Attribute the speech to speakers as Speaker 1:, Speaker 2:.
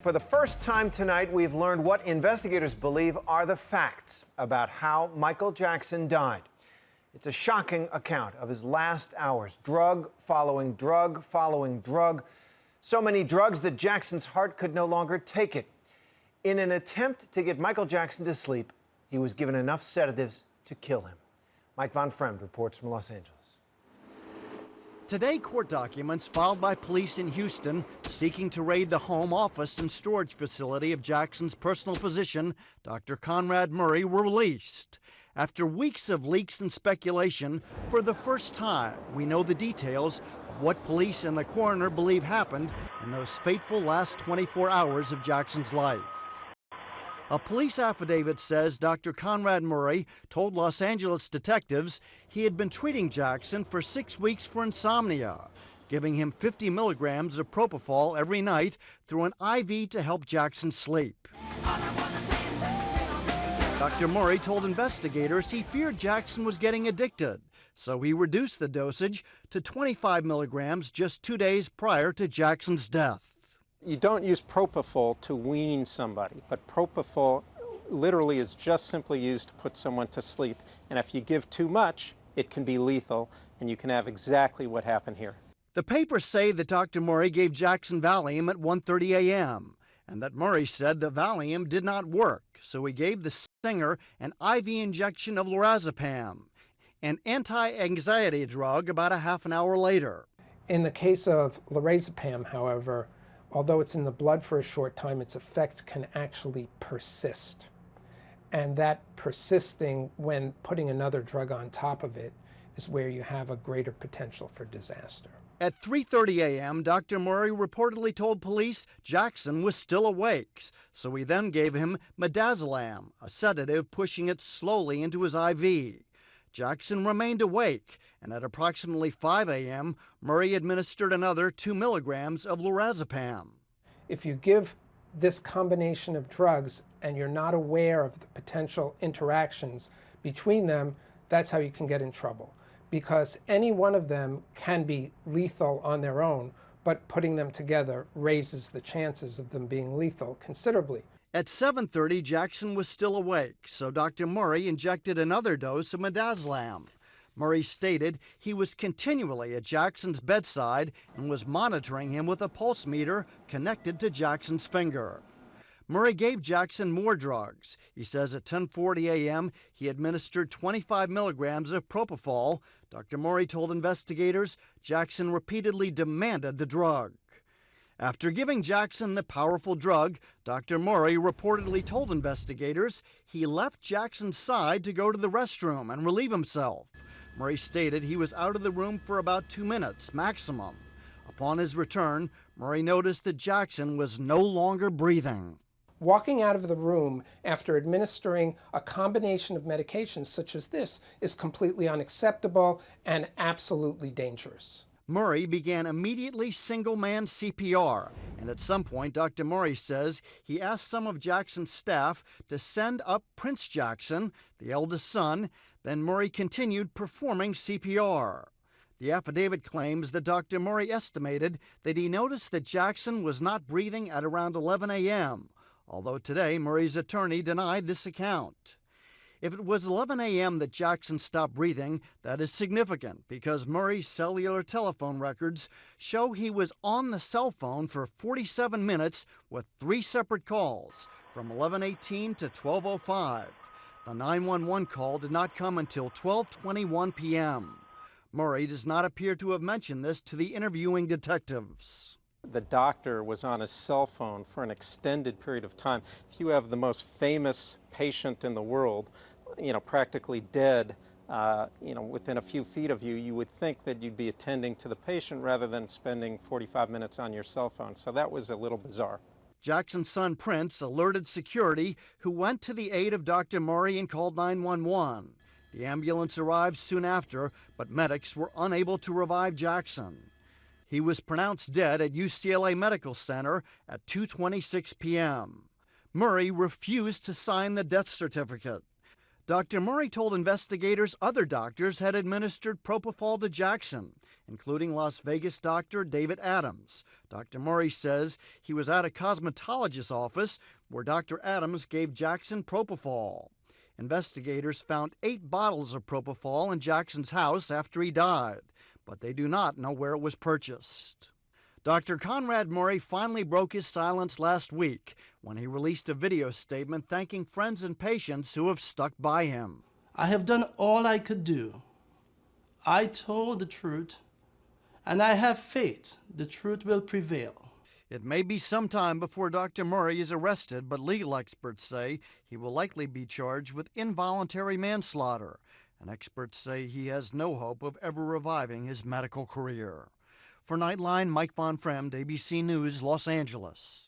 Speaker 1: For the first time tonight, we've learned what investigators believe are the facts about how Michael Jackson died. It's a shocking account of his last hours. Drug following drug following drug. So many drugs that Jackson's heart could no longer take it. In an attempt to get Michael Jackson to sleep, he was given enough sedatives to kill him. Mike Von Fremd reports from Los Angeles.
Speaker 2: Today, court documents filed by police in Houston seeking to raid the home, office, and storage facility of Jackson's personal physician, Dr. Conrad Murray, were released. After weeks of leaks and speculation, for the first time, we know the details of what police and the coroner believe happened in those fateful last 24 hours of Jackson's life. A police affidavit says Dr. Conrad Murray told Los Angeles detectives he had been treating Jackson for 6 weeks for insomnia, giving him 50 milligrams of propofol every night through an IV to help Jackson sleep. Dr. Murray told investigators he feared Jackson was getting addicted, so he reduced the dosage to 25 milligrams just 2 days prior to Jackson's death.
Speaker 3: You don't use propofol to wean somebody, but propofol literally is just simply used to put someone to sleep. And if you give too much, it can be lethal, and you can have exactly what happened here.
Speaker 2: The papers say that Dr. Murray gave Jackson Valium at 1:30 a.m., and that Murray said the Valium did not work, so he gave the singer an IV injection of LORAZEPAM, an anti-anxiety drug, about a half an hour later.
Speaker 4: In the case of LORAZEPAM, however, although it's in the blood for a short time, its effect can actually persist. And that persisting when putting another drug on top of it is where you have a greater potential for disaster.
Speaker 2: At 3:30 a.m., Dr. Murray reportedly told police Jackson was still awake, so he then gave him midazolam, a sedative, pushing it slowly into his IV. Jackson remained awake, and at approximately 5 a.m., Murray administered another 2 milligrams of LORAZEPAM.
Speaker 4: If you give this combination of drugs and you're not aware of the potential interactions between them, that's how you can get in trouble. Because any one of them can be lethal on their own, but putting them together raises the chances of them being lethal considerably.
Speaker 2: At 7:30, Jackson was still awake, so Dr. Murray injected another dose of midazolam. Murray stated he was continually at Jackson's bedside and was monitoring him with a pulse meter connected to Jackson's finger. Murray gave Jackson more drugs. He says at 10:40 a.m. he administered 25 milligrams of propofol. Dr. Murray told investigators Jackson repeatedly demanded the drug. After giving Jackson the powerful drug, Dr. Murray reportedly told investigators he left Jackson's side to go to the restroom and relieve himself. Murray stated he was out of the room for about 2 minutes maximum. Upon his return, Murray noticed that Jackson was no longer breathing.
Speaker 4: Walking out of the room after administering a combination of medications such as this is completely unacceptable and absolutely dangerous.
Speaker 2: Murray began immediately single-man CPR, and at some point, Dr. Murray says he asked some of Jackson's staff to send up Prince Jackson, the eldest son. Then Murray continued performing CPR. The affidavit claims that Dr. Murray estimated that he noticed that Jackson was not breathing at around 11 a.m., although today Murray's attorney denied this account. If it was 11 a.m. that Jackson stopped breathing, that is significant because Murray's cellular telephone records show he was on the cell phone for 47 minutes with 3 separate calls from 11:18 to 12:05. The 911 call did not come until 12:21 p.m. Murray does not appear to have mentioned this to the interviewing detectives.
Speaker 3: The doctor was on his cell phone for an extended period of time. If you have the most famous patient in the world, practically dead, within a few feet of you, you would think that you'd be attending to the patient rather than spending 45 minutes on your cell phone. So that was a little bizarre.
Speaker 2: Jackson's son Prince alerted security, who went to the aid of Dr. Murray and called 911. The ambulance arrived soon after, but medics were unable to revive Jackson. He was pronounced dead at UCLA Medical Center at 2:26 p.m. Murray refused to sign the death certificate. Dr. Murray told investigators other doctors had administered propofol to Jackson, including Las Vegas doctor David Adams. Dr. Murray says he was at a cosmetologist's office where Dr. Adams gave Jackson propofol. Investigators found 8 bottles of propofol in Jackson's house after he died, but they do not know where it was purchased. Dr. Conrad Murray finally broke his silence last week when he released a video statement thanking friends and patients who have stuck by him.
Speaker 5: I have done all I could do. I told the truth, and I have faith the truth will prevail.
Speaker 2: It may be some time before Dr. Murray is arrested, but legal experts say he will likely be charged with involuntary manslaughter, and experts say he has no hope of ever reviving his medical career. For Nightline, Mike Von Fremd, ABC News, Los Angeles.